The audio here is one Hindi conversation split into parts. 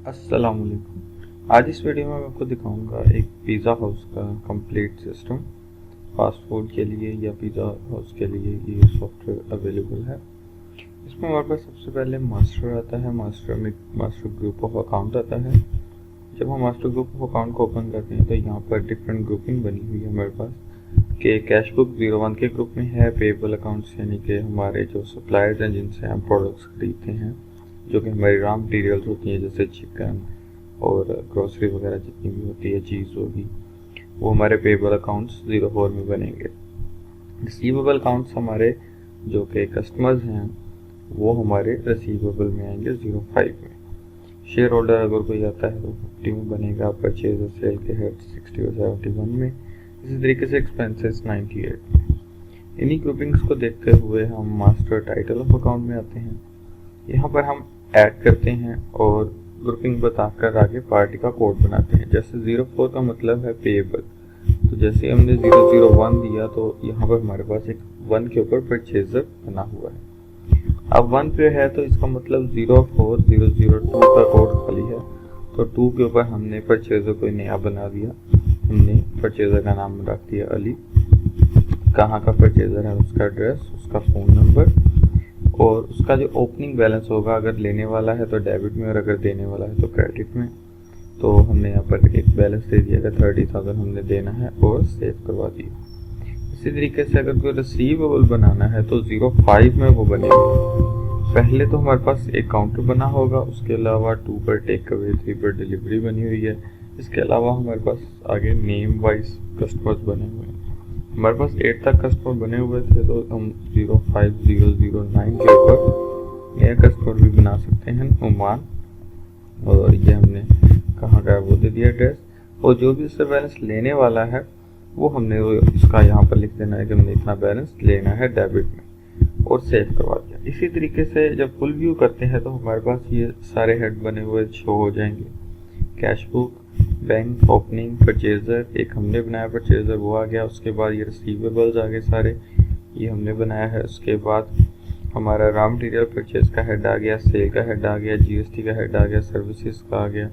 अस्सलाम वालेकुम। आज इस वीडियो में मैं आपको दिखाऊंगा एक पिज़्ज़ा हाउस का कंप्लीट सिस्टम। फास्ट फूड के लिए या पिज़्ज़ा हाउस के लिए ये सॉफ्टवेयर अवेलेबल है। इसमें हमारे पास सबसे पहले मास्टर आता है। मास्टर में मास्टर ग्रुप ऑफ अकाउंट आता है। जब हम मास्टर ग्रुप ऑफ अकाउंट को ओपन करते हैं तो यहाँ पर डिफरेंट ग्रुपिंग बनी हुई है हमारे पास कि कैश बुक 01 के ग्रुप में है। पेबल अकाउंट्स यानी कि हमारे जो सप्लायर्स हैं जिनसे हम प्रोडक्ट्स खरीदते हैं, जो कि हमारी रॉ मटीरियल्स होती हैं जैसे चिकन और ग्रोसरी वगैरह जितनी भी होती है चीज़ होगी, वो हमारे पेबल अकाउंट्स 04 में बनेंगे। रिसीवेबल अकाउंट्स हमारे जो कि कस्टमर्स हैं वो हमारे रिसीवेबल में आएंगे 05 में। शेयर होल्डर अगर कोई आता है तो 50 में बनेगा। परचेज और सेल के हेड 60 और 71 में। इसी तरीके से एक्सपेंसेस 98 में। इन्हीं ग्रुपिंग्स को देखते हुए हम मास्टर टाइटल ऑफ अकाउंट में आते हैं। यहाँ पर हम ऐड करते हैं और ग्रुपिंग बताकर आगे पार्टी का कोड बनाते हैं। जैसे 04 का मतलब है पेएबल, तो जैसे हमने 001 दिया तो यहाँ पर हमारे पास एक 1 के ऊपर परचेजर बना हुआ है। अब 1 पे है तो इसका मतलब 04002 का कोड खाली है, तो 2 के ऊपर हमने परचेजर कोई नया बना दिया। हमने परचेजर का नाम रख दिया अली। कहाँ का परचेजर है, उसका एड्रेस, उसका फ़ोन नंबर और उसका जो ओपनिंग बैलेंस होगा, अगर लेने वाला है तो डेबिट में और अगर देने वाला है तो क्रेडिट में। तो हमने यहाँ पर एक बैलेंस दे दिया कि 30,000 हमने देना है और सेव करवा दिया। इसी तरीके से अगर कोई रिसीवेबल बनाना है तो 05 में वो बनेगा। पहले तो हमारे पास एक काउंटर बना होगा, उसके अलावा 2 पर टेक अवे, 3 पर डिलीवरी बनी हुई है। इसके अलावा हमारे पास आगे नेम वाइज कस्टमर्स बने हुए हैं। हमारे पास 8 तक कस्टमर बने हुए थे, तो हम 05009 के ऊपर नया कस्टमर भी बना सकते हैं, ओमान। और ये हमने कहाँ का वो दे दिया एड्रेस, और जो भी इससे बैलेंस लेने वाला है वो हमने इसका यहाँ पर लिख देना है कि हमने इतना बैलेंस लेना है डेबिट में, और सेव करवा दिया। इसी तरीके से जब फुल व्यू करते हैं तो हमारे पास ये सारे हेड बने हुए शो हो जाएंगे। Cash book, bank, opening, purchaser, एक हमने बनाया परचेजर वो आ गया। उसके बाद ये रिसीवेबल्स आ गए सारे, ये हमने बनाया है। उसके बाद हमारा रॉ मटेरियल परचेज का हेड आ गया, सेल का हेड आ गया, जीएसटी का हेड आ गया, सर्विसेज का आ गया।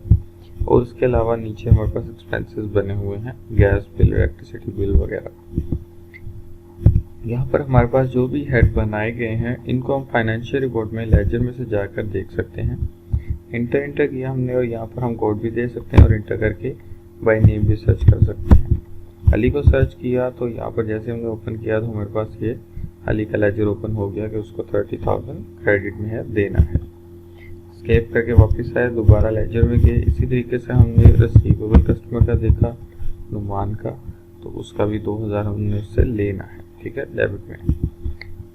और उसके अलावा नीचे हमारे पास एक्सपेंसेस बने हुए हैं, गैस बिल, इलेक्ट्रिसिटी बिल वगैरह। यहाँ पर हमारे पास जो भी हेड बनाए गए हैं इनको हम फाइनेंशियल रिपोर्ट में लेजर में से जाकर देख सकते हैं। इंटर किया हमने और यहाँ पर हम कोड भी दे सकते हैं और इंटर करके बाय नेम भी सर्च कर सकते हैं। अली को सर्च किया तो यहाँ पर जैसे हमने ओपन किया तो हमारे पास ये अली का लेजर ओपन हो गया कि उसको 30,000 क्रेडिट में है, देना है। स्केप करके वापस आए, दोबारा लेजर में गए। इसी तरीके से हमने रिसीवेबल कस्टमर का देखा, नुमान का, तो उसका भी 2000 हमने उससे लेना है, ठीक है, डेबिट में।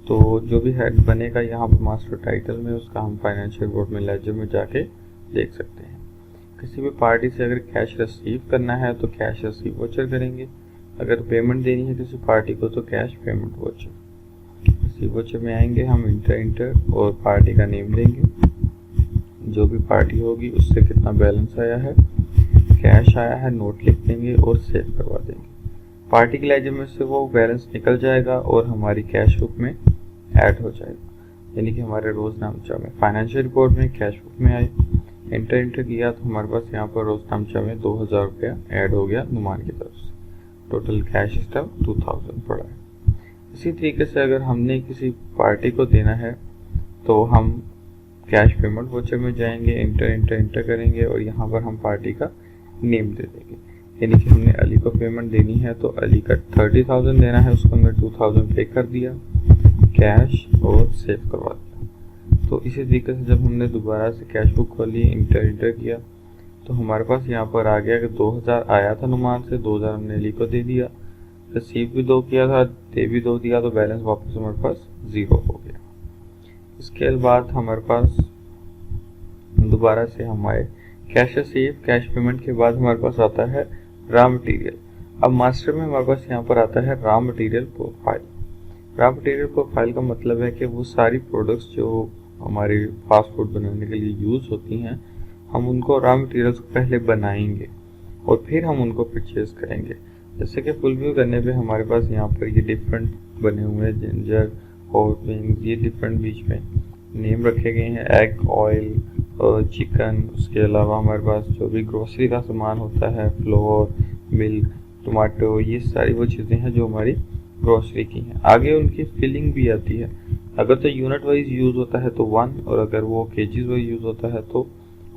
तो जो भी हेड बनेगा यहाँ पर मास्टर टाइटल में, उसका हम फाइनेंशियल रिपोर्ट में लेजर में जाके देख सकते हैं। किसी भी पार्टी से अगर कैश रिसीव करना है तो कैश रिसीव वोचर करेंगे। अगर पेमेंट देनी है किसी पार्टी को तो cash payment voucher. Receive voucher में आएंगे हम, इंटर और पार्टी का नेम देंगे, जो भी पार्टी होगी उससे कितना बैलेंस आया है, कैश आया है, नोट लिख देंगे और सेव करवा देंगे। पार्टी के लेजर में से वो बैलेंस निकल जाएगा और हमारी कैश बुक में ऐड हो जाएगा, यानी कि हमारे रोजनामचा में। फाइनेंशियल रिपोर्ट में कैश बुक में आए, इंटर किया तो हमारे पास यहाँ पर रोजनामचा में 2000 रुपया ऐड हो गया नुमान की तरफ से। टोटल कैश इस टाइम 2000 पड़ा है। इसी तरीके से अगर हमने किसी पार्टी को देना है तो हम कैश पेमेंट वोचर में जाएंगे, इंटर करेंगे और यहाँ पर हम पार्टी का नेम दे देंगे। यानी कि हमने अली को पेमेंट देनी है तो अली का 30,000 देना है, उसको हमने 2000 पे कर दिया कैश और सेव करवा दिया। तो इसी तरीके से जब हमने दोबारा से कैश बुक खोली, इंटर किया तो हमारे पास यहाँ पर आ गया कि 2000 आया था नुमान से, 2000 हमने अली को दे दिया, रिसीव भी 2 किया था, दे भी 2 दिया, तो बैलेंस वापस हमारे पास 0 हो गया। इसके बाद हमारे पास दोबारा से हमारे कैश रिसीव, कैश पेमेंट के बाद हमारे पास आता है रॉ मटेरियल। अब मास्टर में हमारे पास यहाँ पर आता है raw material profile. Raw material profile का मतलब है कि वो सारी प्रोडक्ट्स जो हमारी फास्ट फूड बनाने के लिए यूज़ होती हैं, हम उनको रॉ मटेरियल्स को पहले बनाएंगे और फिर हम उनको परचेज करेंगे। जैसे कि फुल व्यू करने पे हमारे पास यहाँ पर ये डिफरेंट बने हुए हैं, जिंजर, हॉट विंग्स, ये डिफरेंट बीच में नेम रखे गए हैं, एग, ऑयल, और चिकन, उसके अलावा हमारे पास जो भी ग्रोसरी का सामान होता है, फ्लोर, मिल्क, टमाटो, ये सारी वो चीज़ें हैं जो हमारी ग्रोसरी की हैं। आगे उनकी फिलिंग भी आती है। अगर तो यूनिट वाइज यूज़ होता है तो 1, और अगर वो केजीज वाइज यूज़ होता है तो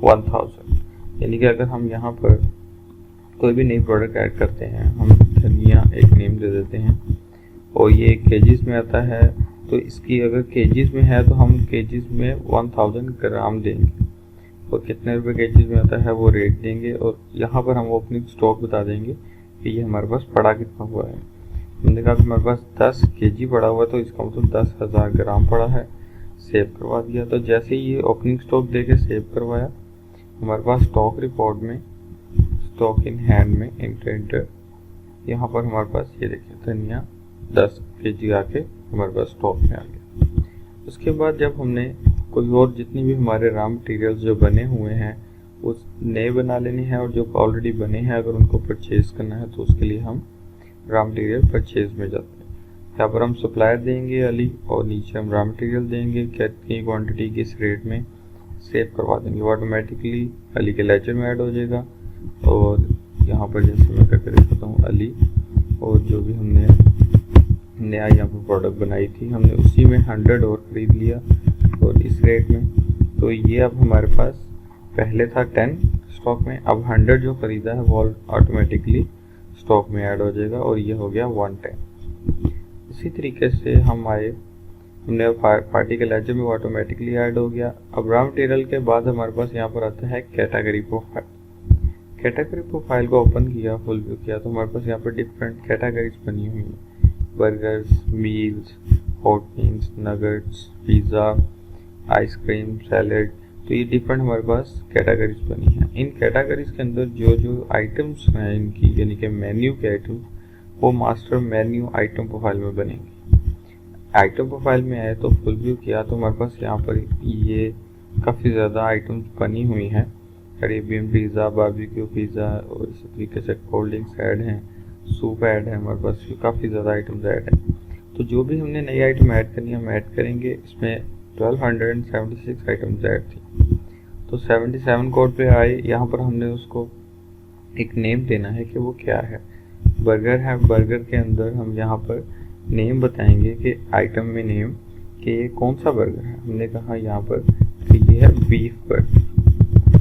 1000। यानी कि अगर हम यहाँ पर कोई भी नई प्रोडक्ट ऐड करते हैं, हम धनिया एक नेम दे देते हैं और ये केजीज में आता है, तो इसकी अगर केजीज में है तो हम केजीज में 1000 ग्राम देंगे और कितने रुपए केजीज में आता है वो रेट देंगे, और यहाँ पर हम ओपनिंग स्टॉक बता देंगे कि ये हमारे पास पड़ा कितना हुआ है। हमने कहा कि हमारे पास 10 केजी पड़ा हुआ है, तो इसका मतलब 10,000 ग्राम पड़ा है। सेव करवा दिया। तो जैसे ही ये ओपनिंग स्टॉक दे के सेव करवाया, हमारे पास स्टॉक रिपोर्ट में, स्टॉक इन हैंड में इंटर, यहाँ पर हमारे पास ये देखिए धनिया 10 केजी आके हमारे पास स्टॉक में आ गया। उसके बाद जब हमने कोई और जितनी भी हमारे रॉ मटेरियल्स जो बने हुए हैं वो नए बना लेने हैं, और जो ऑलरेडी बने हैं अगर उनको परचेज करना है तो उसके लिए हम रॉ मटेरियल परचेज में जाते हैं। यहाँ पर हम सप्लायर देंगे अली, और नीचे हम रॉ मटेरियल देंगे, कितनी क्वांटिटी किस रेट में, सेव करवा देंगे। वो ऑटोमेटिकली अली के लेजर में ऐड हो जाएगा। और यहाँ पर जैसे मैं करके दिखाता हूँ अली, और जो भी हमने नया यहाँ पर प्रोडक्ट बनाई थी हमने उसी में 100 और ख़रीद लिया और इस रेट में। तो ये अब हमारे पास पहले था 10 स्टॉक में, अब 100 जो ख़रीदा है वो ऑटोमेटिकली स्टॉक में ऐड हो जाएगा और ये हो गया 110। इसी तरीके से हम आए, हमने पार्टी के लेजर में वो ऑटोमेटिकली ऐड हो गया। अब रॉ मटेरियल के बाद हमारे पास यहाँ पर आता है कैटेगरी प्रोफाइल। कैटेगरी प्रोफाइल को ओपन किया, फुल व्यू किया, तो हमारे पास यहाँ पर डिफरेंट कैटेगरीज बनी हुई हैं। Burgers, meals, hot meals, nuggets, pizza, ice cream, salad, तो ये डिफरेंट हमारे पास कैटेगरीज बनी हैं। इन कैटेगरीज के अंदर जो जो आइटम्स हैं इनकी, यानी कि मेन्यू के आइटम, वो मास्टर मेन्यू आइटम प्रोफाइल में बनेंगे। आइटम प्रोफाइल में आए तो फुल व्यू किया तो हमारे पास यहाँ पर ये काफ़ी ज़्यादा आइटम्स बनी हुई हैं। अरेबियन पिज़्ज़ा, बारबेक्यू पिज़्ज़ा, और इसी तरीके से कोल्ड ड्रिंक्स ऐड हैं, सूप ऐड है, हमारे पास काफ़ी ज़्यादा आइटम्स ऐड हैं। तो जो भी हमने नई आइटम ऐड करनी है हम ऐड करेंगे। इसमें 1276 आइटम्स ऐड थी। तो 77 कोड पे आए, यहाँ पर हमने उसको एक नेम देना है कि वो क्या है। बर्गर है, बर्गर के अंदर हम यहाँ पर नेम बताएंगे कि आइटम में नेम कि ये कौन सा बर्गर है। हमने कहा यहाँ पर कि ये है बीफ बर्गर,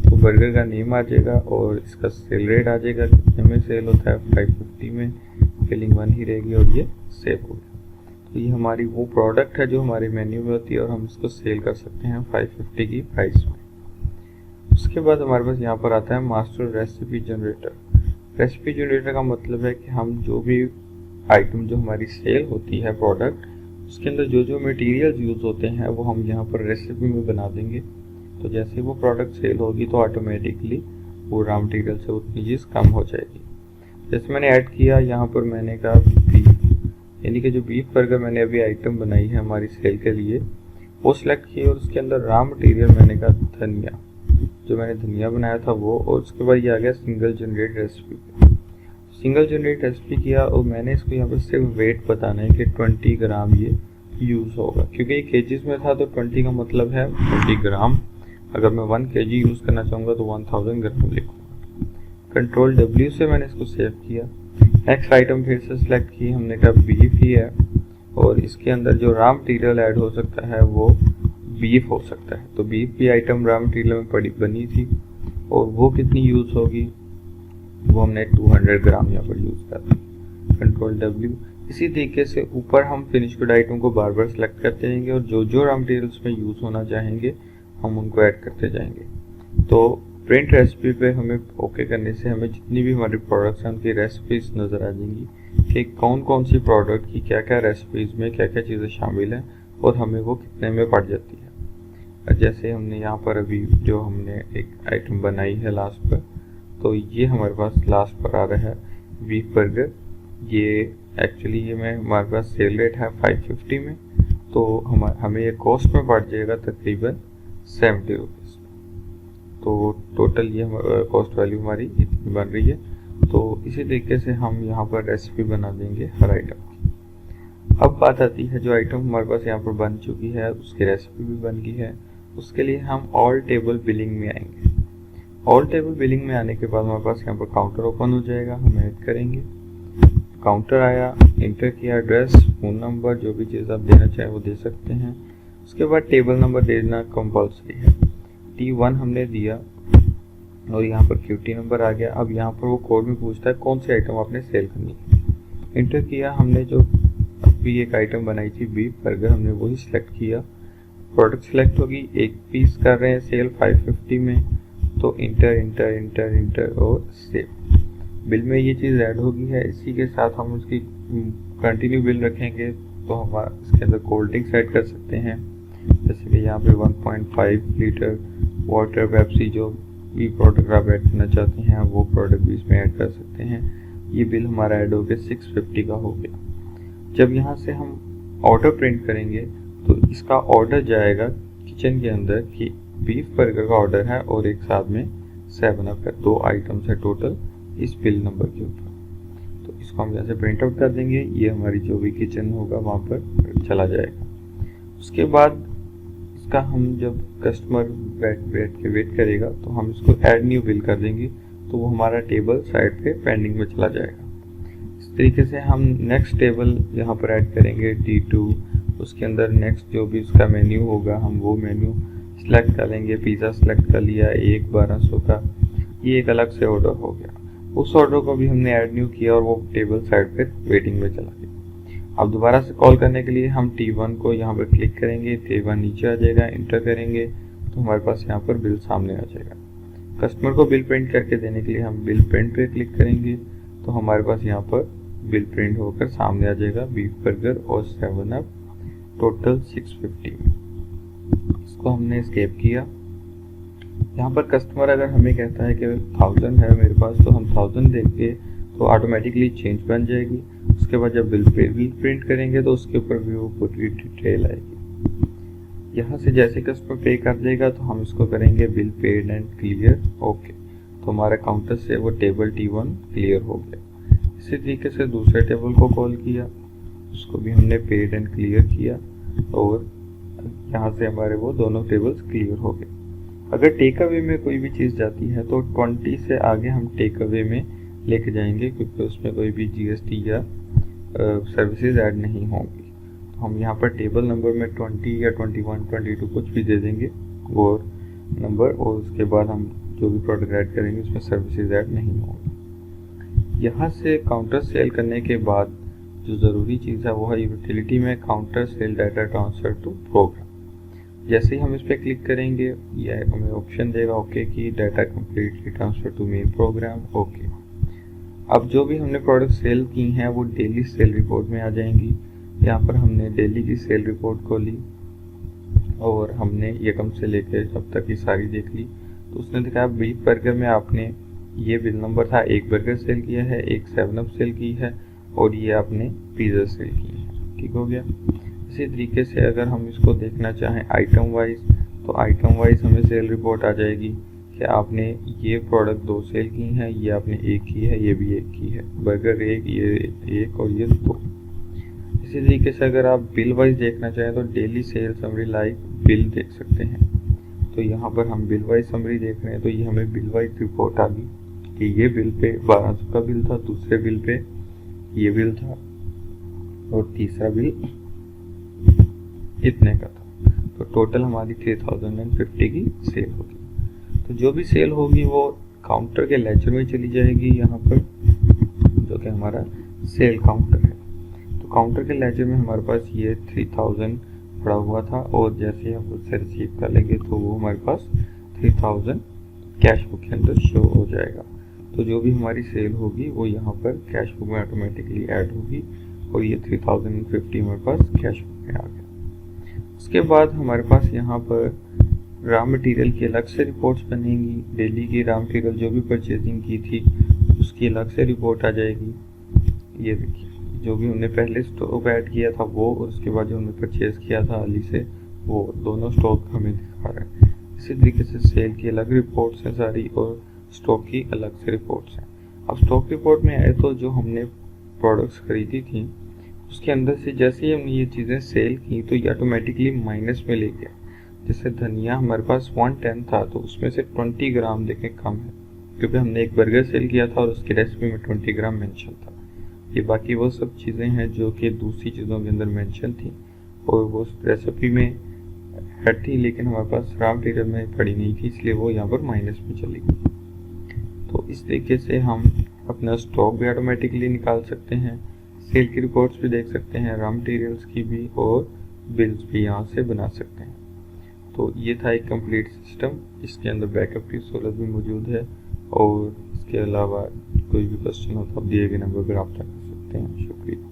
तो बर्गर का नेम आ जाएगा और इसका सेल रेट आ जाएगा, कितने में सेल होता है 550 में, फिलिंग 1 ही रहेगी और ये सेव हो गया। तो ये हमारी वो प्रोडक्ट है जो हमारे मेन्यू में होती है और हम इसको सेल कर सकते हैं 550 की प्राइस में। उसके बाद हमारे पास यहाँ पर आता है master recipe generator. Recipe generator का मतलब है कि हम जो भी आइटम जो हमारी सेल होती है प्रोडक्ट, उसके अंदर जो जो मटेरियल्स यूज़ होते हैं वो हम यहाँ पर रेसिपी में बना देंगे। तो जैसे वो प्रोडक्ट सेल होगी तो ऑटोमेटिकली वो रॉ मटेरियल से उतनी चीज़ कम हो जाएगी। जैसे मैंने ऐड किया यहाँ पर, मैंने कहा बीफ, यानी कि जो बीफ बर्गर मैंने अभी आइटम बनाई है हमारी सेल के लिए वो सिलेक्ट की, और उसके अंदर रॉ मटेरियल मैंने कहा धनिया, जो मैंने धनिया बनाया था वो, और उसके बाद ये आ गया single generate recipe. Single generate recipe किया और मैंने इसको यहाँ पर सिर्फ वेट बताना है कि 20 ग्राम ये यूज़ होगा, क्योंकि ये केजीज में था तो 20 का मतलब है 20 ग्राम। अगर मैं 1 केजी यूज़ करना चाहूँगा तो 1000 ग्राम लिखूँगा। कंट्रोल W से मैंने इसको सेव किया। नेक्स्ट आइटम फिर से सिलेक्ट की, हमने कहा बीफ ही है और इसके अंदर जो रॉ मटेरियल ऐड हो सकता है वो बीफ हो सकता है। तो बीफ की आइटम रॉ मटेरियल में बनी थी और वो कितनी यूज़ होगी, वो हमने 200 ग्राम यहाँ पर यूज़ कर दी। Control W। इसी तरीके से ऊपर हम फिनिश गुड आइटम को बार बार सेलेक्ट करते रहेंगे और जो जो रॉ मटेरियल्स में यूज़ होना चाहेंगे हम उनको ऐड करते जाएंगे। तो प्रिंट रेसिपी पे हमें ओके करने से हमें जितनी भी हमारी प्रोडक्ट्स हैं उनकी रेसिपीज नज़र आ जाएंगी कि कौन कौन सी प्रोडक्ट की क्या क्या रेसिपीज़ में क्या क्या चीज़ें शामिल हैं और हमें वो कितने में पड़ जाती है। जैसे हमने यहाँ पर अभी जो हमने एक आइटम बनाई है लास्ट पर, तो ये हमारे पास लास्ट पर आ रहा है बीफ बर्गर। ये एक्चुअली ये में हमारे पास सेल रेट है 550 में, तो हमें ये कॉस्ट में पड़ जाएगा तकरीबन 70 रुपीज़। तो टोटल ये कॉस्ट वैल्यू हमारी इतनी बन रही है। तो इसी तरीके से हम यहाँ पर रेसिपी बना देंगे हर आइटम की। अब बात आती है जो आइटम हमारे पास यहाँ पर बन चुकी है उसकी रेसिपी भी बन गई है, उसके लिए हम ऑल टेबल बिलिंग में आएंगे। ऑल टेबल बिलिंग में आने के बाद हमारे पास यहाँ पर काउंटर ओपन हो जाएगा, हम ऐड करेंगे। काउंटर आया, इंटर किया, एड्रेस, फ़ोन नंबर, जो भी चीज़ आप देना चाहें वो दे सकते हैं। उसके बाद टेबल नंबर देना कंपल्सरी है। T1 हमने दिया और यहाँ पर QT नंबर आ गया। अब यहाँ पर वो कोड में पूछता है कौन सी आइटम आपने सेल करनी है। इंटर किया, हमने जो अभी एक आइटम बनाई थी बीफ बर्गर, हमने वही सिलेक्ट किया। प्रोडक्ट सिलेक्ट होगी, एक पीस कर रहे हैं सेल 550 में, तो इंटर इंटर इंटर इंटर और सेव। बिल में ये चीज़ ऐड होगी है। इसी के साथ हम उसकी कंटिन्यू बिल रखेंगे तो हम इसके अंदर कोल्ड ड्रिंक्स ऐड कर सकते हैं, जैसे कि यहाँ पे 1.5 लीटर वाटर, पेप्सी, जो भी प्रोडक्ट आप ऐड करना चाहते हैं वो प्रोडक्ट भी इसमें ऐड कर सकते हैं। ये बिल हमारा ऐड हो गया 650 का हो गया। जब यहाँ से हम ऑर्डर प्रिंट करेंगे तो इसका ऑर्डर जाएगा किचन के अंदर कि बीफ बर्गर का ऑर्डर है और एक साथ में 7 अप है, 2 आइटम्स है टोटल इस बिल नंबर के ऊपर। तो इसको हम यहाँ से प्रिंट आउट कर देंगे, ये हमारी जो भी किचन होगा वहाँ पर चला जाएगा। उसके बाद इसका हम जब कस्टमर बैठ के वेट करेगा तो हम इसको ऐड न्यू बिल कर देंगे, तो वो हमारा टेबल साइड पे पेंडिंग में चला जाएगा। इस तरीके से हम नेक्स्ट टेबल यहाँ पर ऐड करेंगे T2, उसके अंदर नेक्स्ट जो भी उसका मेन्यू होगा हम वो मेन्यू सिलेक्ट कर लेंगे। पिज़्ज़ा सिलेक्ट कर लिया, 1200 का, ये एक अलग से ऑर्डर हो गया। उस ऑर्डर को भी हमने ऐड न्यू किया और वो टेबल साइड पे वेटिंग में चला गया। अब दोबारा से कॉल करने के लिए हम T1 को यहाँ पर क्लिक करेंगे, T1 नीचे आ जाएगा, इंटर करेंगे तो हमारे पास यहाँ पर बिल सामने आ जाएगा। कस्टमर को बिल प्रिंट करके देने के लिए हम बिल प्रिंट पे क्लिक करेंगे तो हमारे पास यहाँ पर बिल प्रिंट होकर सामने आ जाएगा बीफ बर्गर और 7 अप टोटल 650 में। इसको हमने एस्केप किया। यहाँ पर कस्टमर अगर हमें कहता है कि 1000 है मेरे पास, तो हम 1000 देख के तो ऑटोमेटिकली चेंज बन जाएगी। उसके बाद जब बिल प्रिंट करेंगे तो उसके ऊपर भी वो पूरी डिटेल आएगी। यहाँ से जैसे कस्टमर पे कर देगा तो हम इसको करेंगे bill paid and clear, okay, तो हमारे काउंटर से वो टेबल T1 क्लियर हो गया। इसी तरीके से दूसरे टेबल को कॉल किया, उसको भी हमने पेड एंड क्लियर किया और यहाँ से हमारे वो दोनों टेबल्स क्लियर हो गए। अगर टेक अवे में कोई भी चीज़ जाती है तो 20 से आगे हम टेक अवे में लेके जाएंगे, क्योंकि उसमें कोई भी GST या सर्विसेज ऐड नहीं होंगी। तो हम यहाँ पर टेबल नंबर में 20 या 21, 22 कुछ भी दे देंगे वो नंबर, और उसके बाद हम जो भी प्रोडक्ट ऐड करेंगे उसमें सर्विसेज ऐड नहीं होंगी। यहाँ से काउंटर सेल करने के बाद जो ज़रूरी चीज़ है वो है यूटिलिटी में counter cell data transfer to program. जैसे ही हम इस पर क्लिक करेंगे ये हमें ऑप्शन देगा ओके की data completely transfer to main program, okay. अब जो भी हमने प्रोडक्ट सेल की हैं वो डेली सेल रिपोर्ट में आ जाएंगी। यहाँ पर हमने डेली की सेल रिपोर्ट को ली और हमने यकम से लेकर जब तक की सारी देख ली। तो उसने दिखाया बीफ बर्गर में आपने ये बिल नंबर था, एक बर्गर सेल किया है, एक 7 अप सेल की है और ये आपने पिज़्ज़ा सेल की है, ठीक हो गया। इसी तरीके से अगर हम इसको देखना चाहें आइटम वाइज, तो आइटम वाइज हमें सेल रिपोर्ट आ जाएगी कि आपने ये प्रोडक्ट 2 सेल की हैं, ये आपने 1 की है, ये भी 1 की है, बर्गर 1, ये 1 और ये 2। इसी तरीके से अगर आप बिल वाइज देखना चाहें तो daily cell summary like bill देख सकते हैं। तो यहाँ पर हम बिल वाइज समरी देख रहे हैं तो ये हमें बिल वाइज रिपोर्ट आ गई कि ये बिल पे 1200 का बिल था, दूसरे बिल पे ये बिल था और तीसरा बिल इतने का था। तो टोटल हमारी 3050 की सेल होगी। तो जो भी सेल होगी वो काउंटर के लेजर में चली जाएगी, यहाँ पर जो कि हमारा सेल काउंटर है। तो काउंटर के लेजर में हमारे पास ये 3000 पड़ा हुआ था और जैसे हम उससे रिसीव कर लेंगे तो वो हमारे पास 3000 कैश बुक के अंदर शो हो जाएगा। तो जो भी हमारी सेल होगी वो यहाँ पर कैश बुक में ऑटोमेटिकली ऐड होगी और ये 3050 हमारे पास कैश बुक में आ गया। उसके बाद हमारे पास यहाँ पर रॉ मटेरियल की अलग से रिपोर्ट्स बनेंगी। डेली की रॉ मटेरियल जो भी परचेजिंग की थी उसकी अलग से रिपोर्ट आ जाएगी। ये देखिए जो भी हमने पहले स्टॉक ऐड किया था वो और उसके बाद जो हमने परचेज किया था अली से वो दोनों स्टॉक हमें दिखा रहा है। इसी तरीके से सेल की अलग रिपोर्ट्स हैं सारी और स्टॉक की अलग से रिपोर्ट्स हैं। अब स्टॉक रिपोर्ट में आए तो जो हमने प्रोडक्ट्स खरीदी थी उसके अंदर से जैसे ही हमने ये चीज़ें सेल की तो ये ऑटोमेटिकली माइनस में ले गया। जैसे धनिया हमारे पास 110 था तो उसमें से 20 ग्राम देखें कम है, क्योंकि हमने एक बर्गर सेल किया था और उसकी रेसिपी में 20 ग्राम मेंशन था। ये बाकी वो सब चीज़ें हैं जो कि दूसरी चीज़ों के अंदर मेंशन थी और वो रेसिपी में ऐड थी, लेकिन हमारे पास रॉ मटेरियल में पड़ी नहीं थी, इसलिए वो यहाँ पर माइनस में चली गई। तो इस तरीके से हम अपना स्टॉक भी ऑटोमेटिकली निकाल सकते हैं, सेल की रिकॉर्ड्स भी देख सकते हैं, रॉ मटेरियल्स की भी, और बिल्स भी यहाँ से बना सकते हैं। तो ये था एक कंप्लीट सिस्टम, इसके अंदर बैकअप की सहूलत भी मौजूद है, और इसके अलावा कोई भी क्वेश्चन हो तो आप दिए गए नंबर पर रब्ता कर सकते हैं। शुक्रिया।